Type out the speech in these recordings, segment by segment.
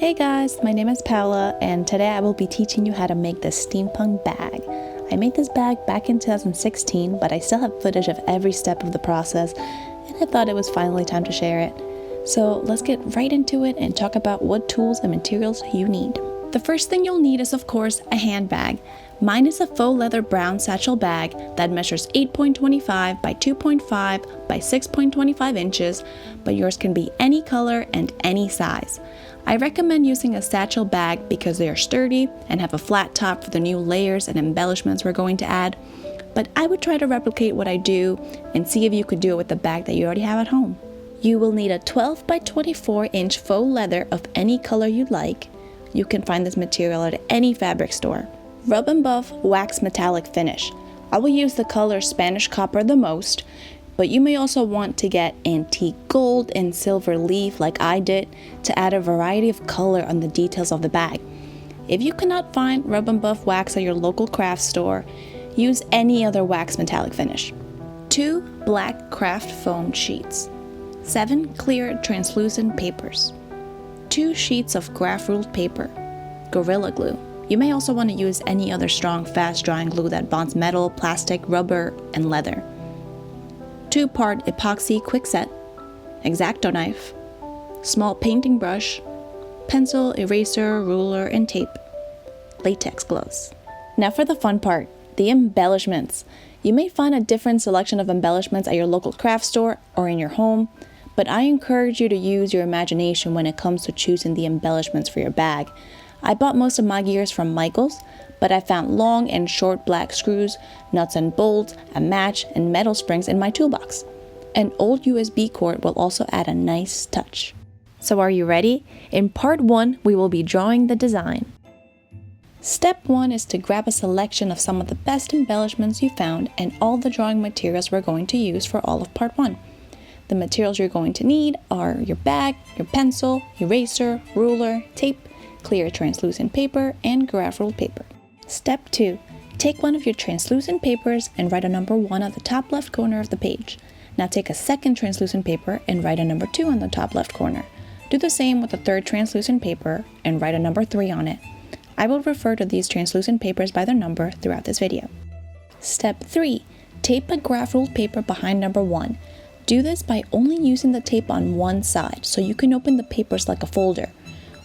Hey guys, my name is Paula and today I will be teaching you how to make this steampunk bag. I made this bag back in 2016, but I still have footage of every step of the process and I thought it was finally time to share it. So let's get right into it and talk about what tools and materials you need. The first thing you'll need is of course a handbag. Mine is a faux leather brown satchel bag that measures 8.25 by 2.5 by 6.25 inches, but yours can be any color and any size. I recommend using a satchel bag because they are sturdy and have a flat top for the new layers and embellishments we're going to add, but I would try to replicate what I do and see if you could do it with the bag that you already have at home. You will need a 12 by 24 inch faux leather of any color you'd like. You can find this material at any fabric store. Rub and buff wax metallic finish. I will use the color Spanish copper the most, but you may also want to get antique gold and silver leaf like I did to add a variety of color on the details of the bag. If you cannot find rub and buff wax at your local craft store, use any other wax metallic finish. 2 black craft foam sheets. 7 clear translucent papers. 2 sheets of graph ruled paper. Gorilla glue. You may also want to use any other strong, fast-drying glue that bonds metal, plastic, rubber, and leather. 2-part epoxy quickset, X-Acto knife, small painting brush, pencil, eraser, ruler, and tape, latex gloves. Now for the fun part, the embellishments. You may find a different selection of embellishments at your local craft store or in your home, but I encourage you to use your imagination when it comes to choosing the embellishments for your bag. I bought most of my gears from Michael's, but I found long and short black screws, nuts and bolts, a match, and metal springs in my toolbox. An old USB cord will also add a nice touch. So are you ready? In part 1, we will be drawing the design. Step 1 is to grab a selection of some of the best embellishments you found and all the drawing materials we're going to use for all of part 1. The materials you're going to need are your bag, your pencil, eraser, ruler, tape, clear translucent paper, and graph ruled paper. Step 2. Take one of your translucent papers and write a number 1 at the top left corner of the page. Now take a second translucent paper and write a number 2 on the top left corner. Do the same with the third translucent paper and write a number 3 on it. I will refer to these translucent papers by their number throughout this video. Step 3. Tape a graph ruled paper behind number 1. Do this by only using the tape on one side so you can open the papers like a folder.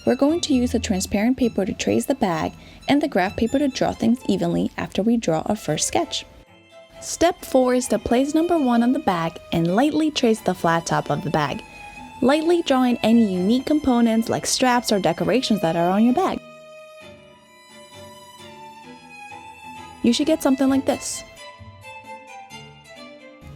We're going to use the transparent paper to trace the bag and the graph paper to draw things evenly after we draw our first sketch. Step 4 is to place number 1 on the bag and lightly trace the flat top of the bag, lightly drawing any unique components like straps or decorations that are on your bag. You should get something like this.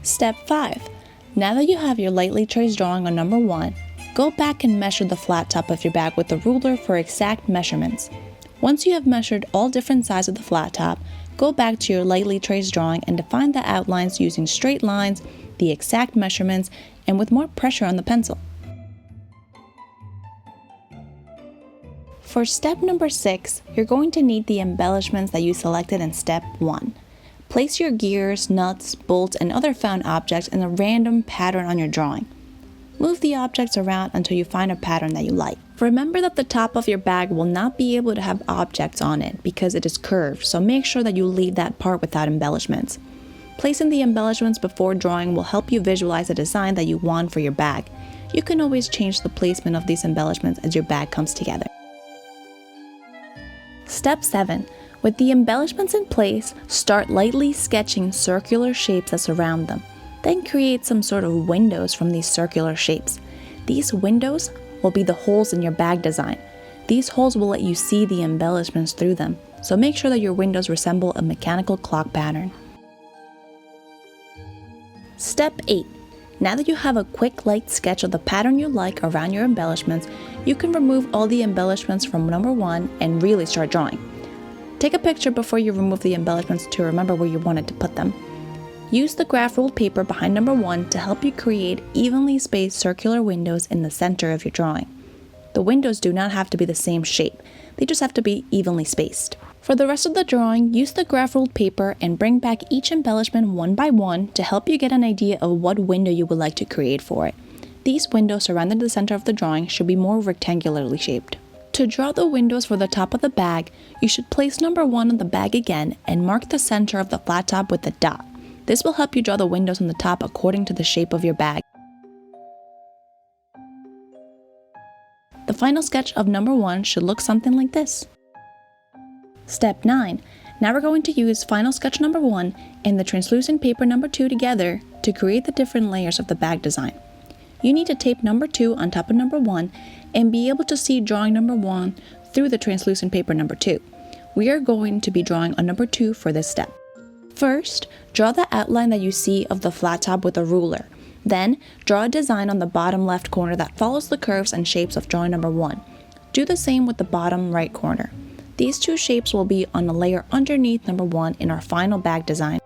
Step 5. Now that you have your lightly traced drawing on number 1, go back and measure the flat top of your bag with a ruler for exact measurements. Once you have measured all different sides of the flat top, go back to your lightly traced drawing and define the outlines using straight lines, the exact measurements, and with more pressure on the pencil. For step number 6, you're going to need the embellishments that you selected in step 1. Place your gears, nuts, bolts, and other found objects in a random pattern on your drawing. Move the objects around until you find a pattern that you like. Remember that the top of your bag will not be able to have objects on it because it is curved, so make sure that you leave that part without embellishments. Placing the embellishments before drawing will help you visualize the design that you want for your bag. You can always change the placement of these embellishments as your bag comes together. Step 7. With the embellishments in place, start lightly sketching circular shapes that surround them. Then create some sort of windows from these circular shapes. These windows will be the holes in your bag design. These holes will let you see the embellishments through them, so make sure that your windows resemble a mechanical clock pattern. Step 8. Now that you have a quick light sketch of the pattern you like around your embellishments, you can remove all the embellishments from number 1 and really start drawing. Take a picture before you remove the embellishments to remember where you wanted to put them. Use the graph ruled paper behind number 1 to help you create evenly spaced circular windows in the center of your drawing. The windows do not have to be the same shape, they just have to be evenly spaced. For the rest of the drawing, use the graph ruled paper and bring back each embellishment one by one to help you get an idea of what window you would like to create for it. These windows surrounding the center of the drawing should be more rectangularly shaped. To draw the windows for the top of the bag, you should place number 1 on the bag again and mark the center of the flat top with a dot. This will help you draw the windows on the top according to the shape of your bag. The final sketch of number 1 should look something like this. Step 9. Now we're going to use final sketch number 1 and the translucent paper number 2 together to create the different layers of the bag design. You need to tape number 2 on top of number 1 and be able to see drawing number 1 through the translucent paper number 2. We are going to be drawing on number 2 for this step. First, draw the outline that you see of the flat top with a ruler. Then, draw a design on the bottom left corner that follows the curves and shapes of drawing number 1. Do the same with the bottom right corner. These two shapes will be on a layer underneath number 1 in our final bag design.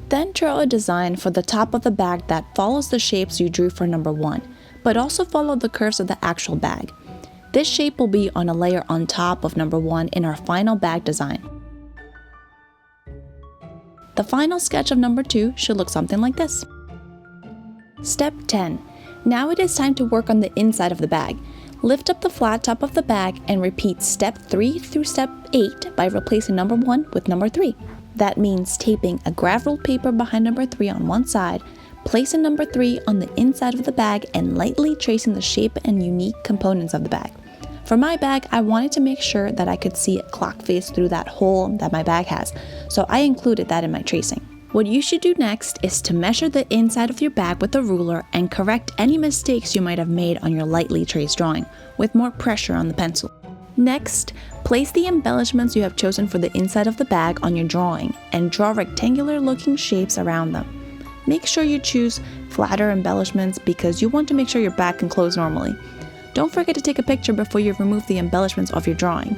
Then draw a design for the top of the bag that follows the shapes you drew for number 1, but also follow the curves of the actual bag. This shape will be on a layer on top of number 1 in our final bag design. The final sketch of number 2 should look something like this. Step 10. Now it is time to work on the inside of the bag. Lift up the flat top of the bag and repeat step 3 through step 8 by replacing number 1 with number 3. That means taping a graph rolled paper behind number 3 on one side, placing number 3 on the inside of the bag and lightly tracing the shape and unique components of the bag. For my bag, I wanted to make sure that I could see a clock face through that hole that my bag has, so I included that in my tracing. What you should do next is to measure the inside of your bag with a ruler and correct any mistakes you might have made on your lightly traced drawing, with more pressure on the pencil. Next, place the embellishments you have chosen for the inside of the bag on your drawing and draw rectangular looking shapes around them. Make sure you choose flatter embellishments because you want to make sure your bag can close normally. Don't forget to take a picture before you remove the embellishments off your drawing.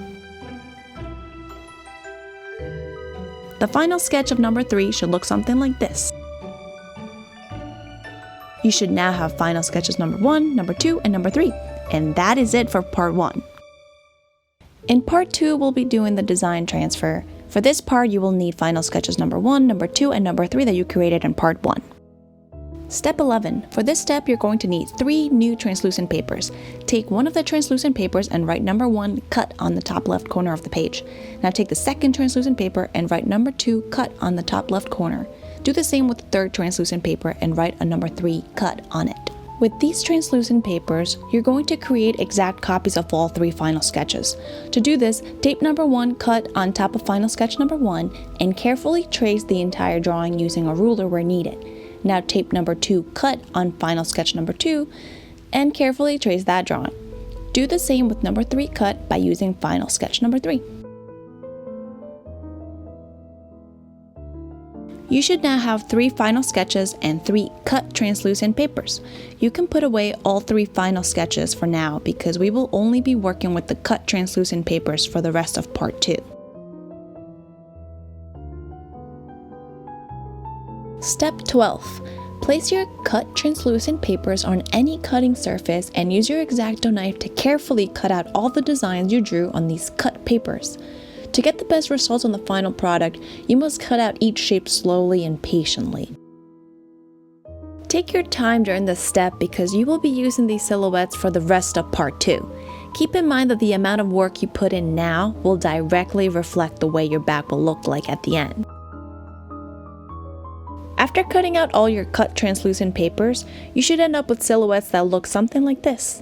The final sketch of number 3 should look something like this. You should now have final sketches number 1, number 2, and number 3. And that is it for part 1. In part 2, we'll be doing the design transfer. For this part, you will need final sketches number 1, number 2, and number 3 that you created in part 1. Step 11. For this step, you're going to need 3 new translucent papers. Take one of the translucent papers and write number 1 cut on the top left corner of the page. Now take the second translucent paper and write number 2 cut on the top left corner. Do the same with the third translucent paper and write a number 3 cut on it. With these translucent papers, you're going to create exact copies of all 3 final sketches. To do this, tape number 1 cut on top of final sketch number 1 and carefully trace the entire drawing using a ruler where needed. Now tape number 2 cut on final sketch number 2 and carefully trace that drawing. Do the same with number 3 cut by using final sketch number 3. You should now have 3 final sketches and 3 cut translucent papers. You can put away all 3 final sketches for now because we will only be working with the cut translucent papers for the rest of part 2. Step 12. Place your cut translucent papers on any cutting surface and use your X-Acto knife to carefully cut out all the designs you drew on these cut papers. To get the best results on the final product, you must cut out each shape slowly and patiently. Take your time during this step because you will be using these silhouettes for the rest of part 2. Keep in mind that the amount of work you put in now will directly reflect the way your bag will look like at the end. After cutting out all your cut translucent papers, you should end up with silhouettes that look something like this.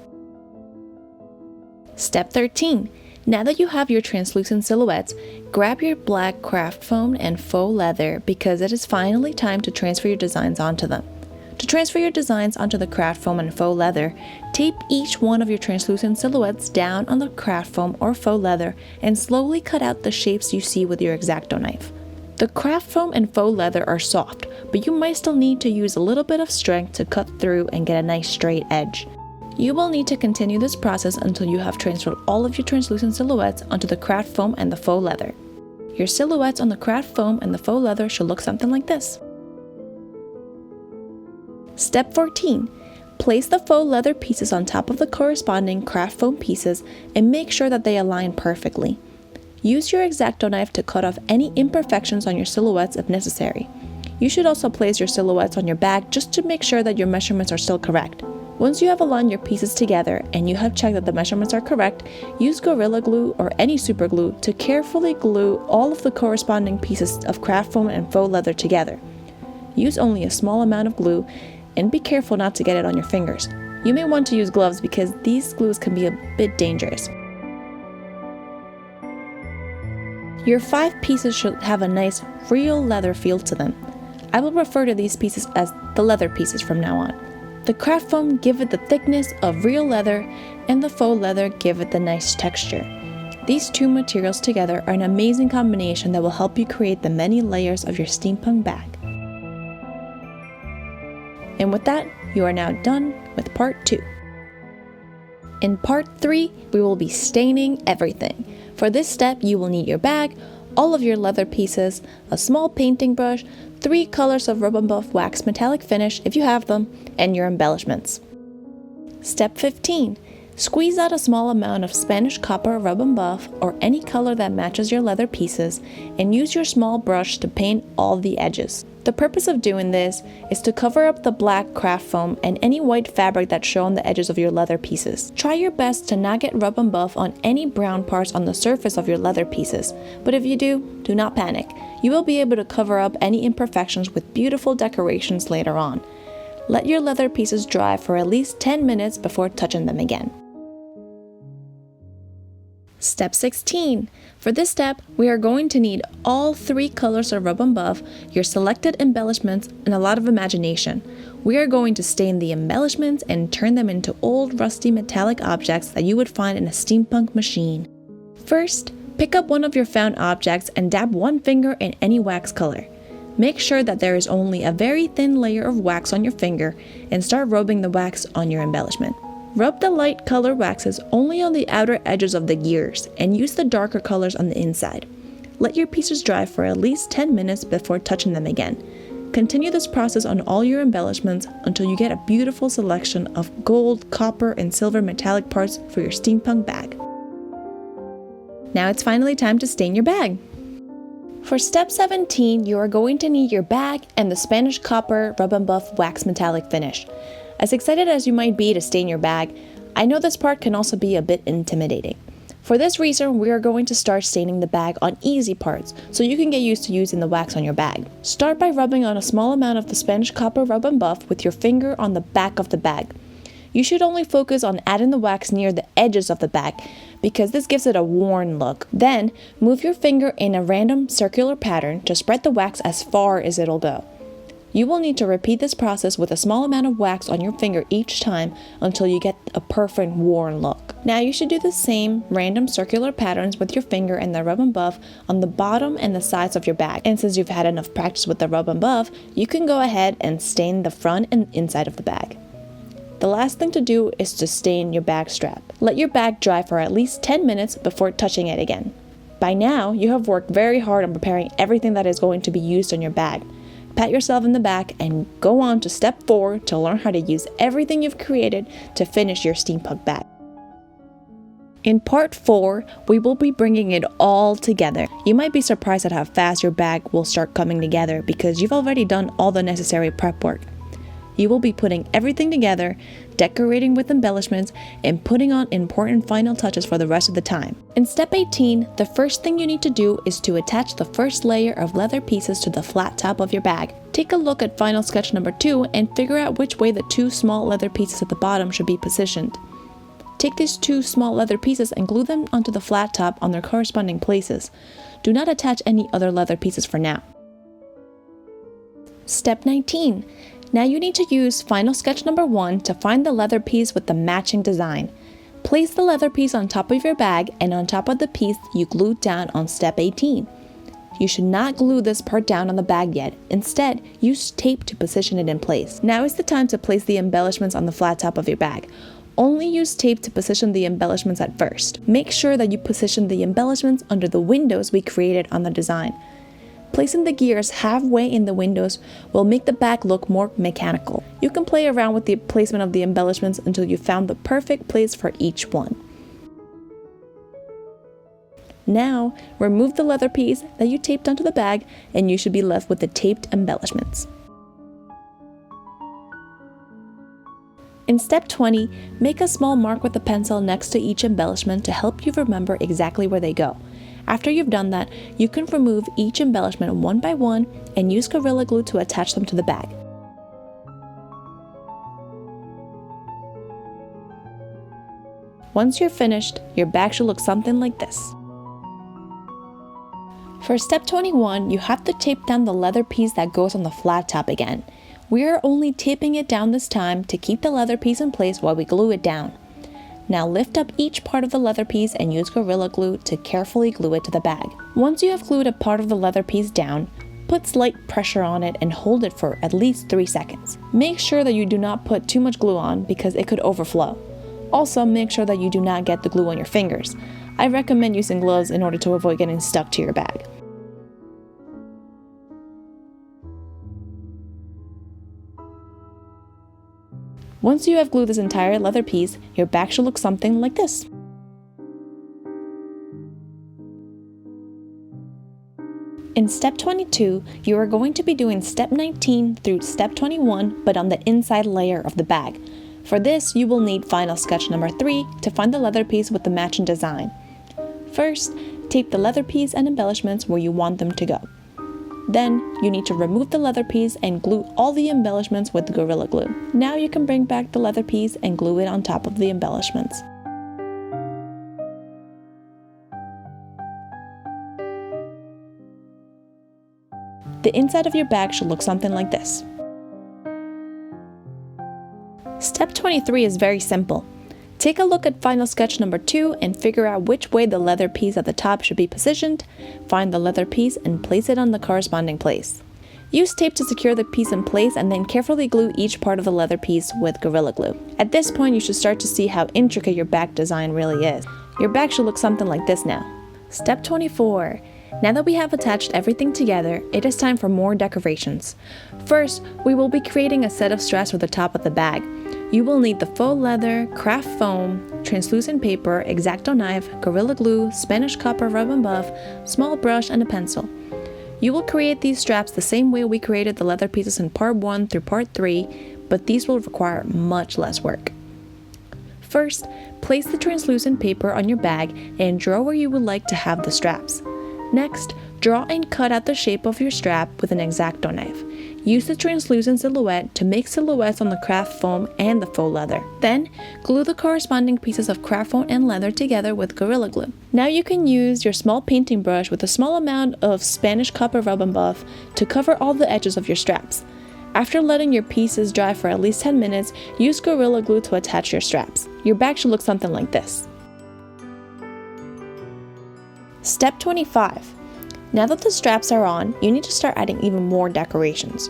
Step 13. Now that you have your translucent silhouettes, grab your black craft foam and faux leather because it is finally time to transfer your designs onto them. To transfer your designs onto the craft foam and faux leather, tape each one of your translucent silhouettes down on the craft foam or faux leather and slowly cut out the shapes you see with your X-Acto knife. The craft foam and faux leather are soft, but you might still need to use a little bit of strength to cut through and get a nice straight edge. You will need to continue this process until you have transferred all of your translucent silhouettes onto the craft foam and the faux leather. Your silhouettes on the craft foam and the faux leather should look something like this. Step 14. Place the faux leather pieces on top of the corresponding craft foam pieces and make sure that they align perfectly. Use your X-Acto knife to cut off any imperfections on your silhouettes if necessary. You should also place your silhouettes on your bag just to make sure that your measurements are still correct. Once you have aligned your pieces together and you have checked that the measurements are correct, use Gorilla Glue or any super glue to carefully glue all of the corresponding pieces of craft foam and faux leather together. Use only a small amount of glue and be careful not to get it on your fingers. You may want to use gloves because these glues can be a bit dangerous. Your 5 pieces should have a nice real leather feel to them. I will refer to these pieces as the leather pieces from now on. The craft foam give it the thickness of real leather and the faux leather give it the nice texture. These two materials together are an amazing combination that will help you create the many layers of your steampunk bag. And with that, you are now done with part 2. In part 3, we will be staining everything. For this step, you will need your bag, all of your leather pieces, a small painting brush, 3 colors of rub and buff wax metallic finish if you have them, and your embellishments. Step 15. Squeeze out a small amount of Spanish copper rub and buff or any color that matches your leather pieces and use your small brush to paint all the edges. The purpose of doing this is to cover up the black craft foam and any white fabric that show on the edges of your leather pieces. Try your best to not get rub and buff on any brown parts on the surface of your leather pieces, but if you do not panic. You will be able to cover up any imperfections with beautiful decorations later on. Let your leather pieces dry for at least 10 minutes before touching them again. Step 16. For this step, we are going to need all 3 colors of rub and buff, your selected embellishments, and a lot of imagination. We are going to stain the embellishments and turn them into old rusty metallic objects that you would find in a steampunk machine. First, pick up one of your found objects and dab one finger in any wax color. Make sure that there is only a very thin layer of wax on your finger and start rubbing the wax on your embellishment. Rub the light color waxes only on the outer edges of the gears and use the darker colors on the inside. Let your pieces dry for at least 10 minutes before touching them again. Continue this process on all your embellishments until you get a beautiful selection of gold, copper, and silver metallic parts for your steampunk bag. Now it's finally time to stain your bag. For step 17, you are going to need your bag and the Spanish copper rub and buff wax metallic finish. As excited as you might be to stain your bag, I know this part can also be a bit intimidating. For this reason, we are going to start staining the bag on easy parts so you can get used to using the wax on your bag. Start by rubbing on a small amount of the Spanish copper rub and buff with your finger on the back of the bag. You should only focus on adding the wax near the edges of the bag because this gives it a worn look. Then, move your finger in a random circular pattern to spread the wax as far as it'll go. You will need to repeat this process with a small amount of wax on your finger each time until you get a perfect worn look. Now you should do the same random circular patterns with your finger and the rub and buff on the bottom and the sides of your bag. And since you've had enough practice with the rub and buff, you can go ahead and stain the front and inside of the bag. The last thing to do is to stain your bag strap. Let your bag dry for at least 10 minutes before touching it again. By now, you have worked very hard on preparing everything that is going to be used on your bag. Pat yourself in the back and go on to step 4 to learn how to use everything you've created to finish your steampunk bag. In part 4, we will be bringing it all together. You might be surprised at how fast your bag will start coming together because you've already done all the necessary prep work. You will be putting everything together, decorating with embellishments, and putting on important final touches for the rest of the time. In step 18, the first thing you need to do is to attach the first layer of leather pieces to the flat top of your bag. Take a look at final sketch number 2 and figure out which way the 2 small leather pieces at the bottom should be positioned. Take these 2 small leather pieces and glue them onto the flat top on their corresponding places. Do not attach any other leather pieces for now. Step 19. Now you need to use final sketch number 1 to find the leather piece with the matching design. Place the leather piece on top of your bag and on top of the piece you glued down on step 18. You should not glue this part down on the bag yet. Instead, use tape to position it in place. Now is the time to place the embellishments on the flat top of your bag. Only use tape to position the embellishments at first. Make sure that you position the embellishments under the windows we created on the design. Placing the gears halfway in the windows will make the bag look more mechanical. You can play around with the placement of the embellishments until you found the perfect place for each one. Now, remove the leather piece that you taped onto the bag and you should be left with the taped embellishments. In step 20, make a small mark with a pencil next to each embellishment to help you remember exactly where they go. After you've done that, you can remove each embellishment one by one and use Gorilla Glue to attach them to the bag. Once you're finished, your bag should look something like this. For step 21, you have to tape down the leather piece that goes on the flat top again. We are only taping it down this time to keep the leather piece in place while we glue it down. Now lift up each part of the leather piece and use Gorilla Glue to carefully glue it to the bag. Once you have glued a part of the leather piece down, put slight pressure on it and hold it for at least 3 seconds. Make sure that you do not put too much glue on because it could overflow. Also, make sure that you do not get the glue on your fingers. I recommend using gloves in order to avoid getting stuck to your bag. Once you have glued this entire leather piece, your bag should look something like this. In step 22, you are going to be doing step 19 through step 21, but on the inside layer of the bag. For this, you will need final sketch number 3 to find the leather piece with the matching design. First, tape the leather piece and embellishments where you want them to go. Then, you need to remove the leather piece and glue all the embellishments with Gorilla Glue. Now you can bring back the leather piece and glue it on top of the embellishments. The inside of your bag should look something like this. Step 23 is very simple. Take a look at final sketch number 2 and figure out which way the leather piece at the top should be positioned. Find the leather piece and place it on the corresponding place. Use tape to secure the piece in place and then carefully glue each part of the leather piece with Gorilla Glue. At this point, you should start to see how intricate your bag design really is. Your bag should look something like this now. Step 24. Now that we have attached everything together, it is time for more decorations. First, we will be creating a set of straps for the top of the bag. You will need the faux leather, craft foam, translucent paper, X-Acto knife, Gorilla Glue, Spanish copper rub and buff, small brush, and a pencil. You will create these straps the same way we created the leather pieces in part 1 through part 3, but these will require much less work. First, place the translucent paper on your bag and draw where you would like to have the straps. Next, draw and cut out the shape of your strap with an X-Acto knife. Use the translucent silhouette to make silhouettes on the craft foam and the faux leather. Then, glue the corresponding pieces of craft foam and leather together with Gorilla Glue. Now you can use your small painting brush with a small amount of Spanish copper rub and buff to cover all the edges of your straps. After letting your pieces dry for at least 10 minutes, use Gorilla Glue to attach your straps. Your bag should look something like this. Step 25. Now that the straps are on, you need to start adding even more decorations.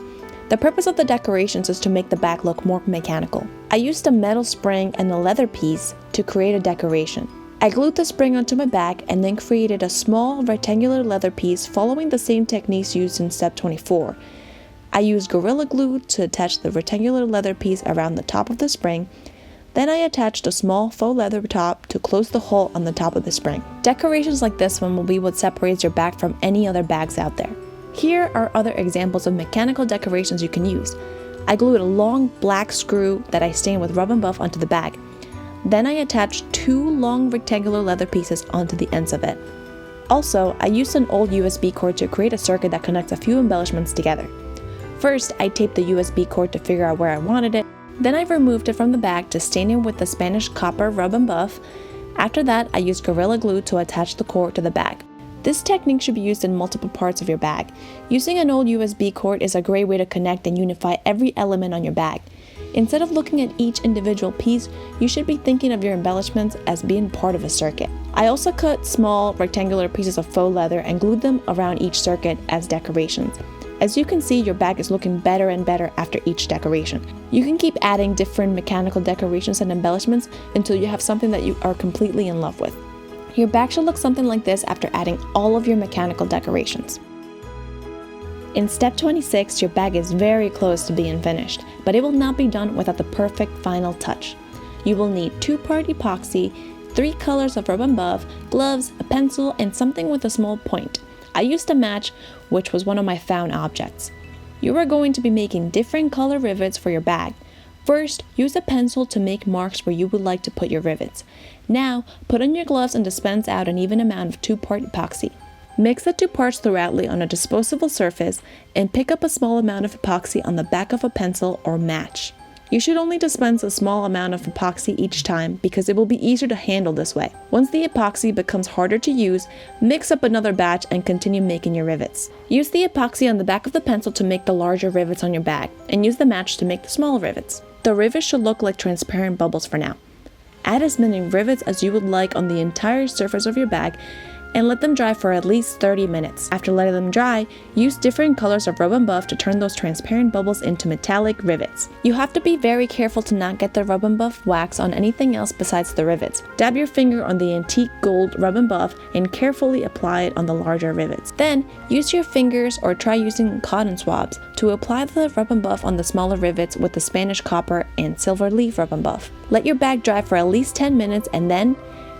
The purpose of the decorations is to make the bag look more mechanical. I used a metal spring and a leather piece to create a decoration. I glued the spring onto my bag and then created a small rectangular leather piece following the same techniques used in step 24. I used Gorilla Glue to attach the rectangular leather piece around the top of the spring. Then I attached a small faux leather top to close the hole on the top of the spring. Decorations like this one will be what separates your bag from any other bags out there. Here are other examples of mechanical decorations you can use. I glued a long black screw that I stained with rub and buff onto the bag. Then I attached 2 long rectangular leather pieces onto the ends of it. Also, I used an old USB cord to create a circuit that connects a few embellishments together. First, I taped the USB cord to figure out where I wanted it. Then I removed it from the bag to stain it with the Spanish copper rub and buff. After that, I used Gorilla Glue to attach the cord to the bag. This technique should be used in multiple parts of your bag. Using an old USB cord is a great way to connect and unify every element on your bag. Instead of looking at each individual piece, you should be thinking of your embellishments as being part of a circuit. I also cut small rectangular pieces of faux leather and glued them around each circuit as decorations. As you can see, your bag is looking better and better after each decoration. You can keep adding different mechanical decorations and embellishments until you have something that you are completely in love with. Your bag should look something like this after adding all of your mechanical decorations. In step 26, your bag is very close to being finished, but it will not be done without the perfect final touch. You will need 2-part epoxy, 3 colors of rub and buff, gloves, a pencil, and something with a small point. I used a match, which was one of my found objects. You are going to be making different color rivets for your bag. First, use a pencil to make marks where you would like to put your rivets. Now, put on your gloves and dispense out an even amount of 2-part epoxy. Mix the 2 parts thoroughly on a disposable surface and pick up a small amount of epoxy on the back of a pencil or match. You should only dispense a small amount of epoxy each time because it will be easier to handle this way. Once the epoxy becomes harder to use, mix up another batch and continue making your rivets. Use the epoxy on the back of the pencil to make the larger rivets on your bag, and use the match to make the smaller rivets. The rivets should look like transparent bubbles for now. Add as many rivets as you would like on the entire surface of your bag and let them dry for at least 30 minutes. After letting them dry, use different colors of rub and buff to turn those transparent bubbles into metallic rivets. You have to be very careful to not get the rub and buff wax on anything else besides the rivets. Dab your finger on the antique gold rub and buff and carefully apply it on the larger rivets. Then, use your fingers or try using cotton swabs to apply the rub and buff on the smaller rivets with the Spanish copper and silver leaf rub and buff. Let your bag dry for at least 10 minutes and then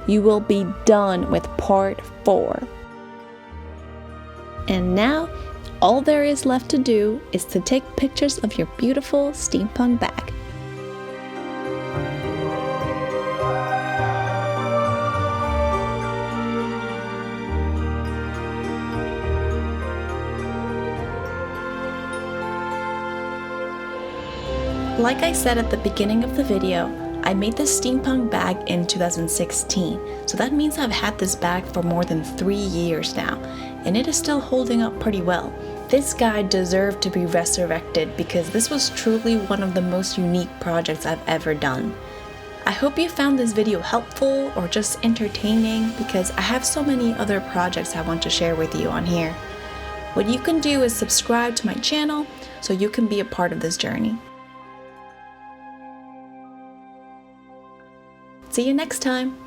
you will be done with part 4. And now, all there is left to do is to take pictures of your beautiful steampunk bag. Like I said at the beginning of the video, I made this steampunk bag in 2016, so that means I've had this bag for more than 3 years now, and it is still holding up pretty well. This guy deserved to be resurrected because this was truly one of the most unique projects I've ever done. I hope you found this video helpful or just entertaining because I have so many other projects I want to share with you on here. What you can do is subscribe to my channel so you can be a part of this journey. See you next time!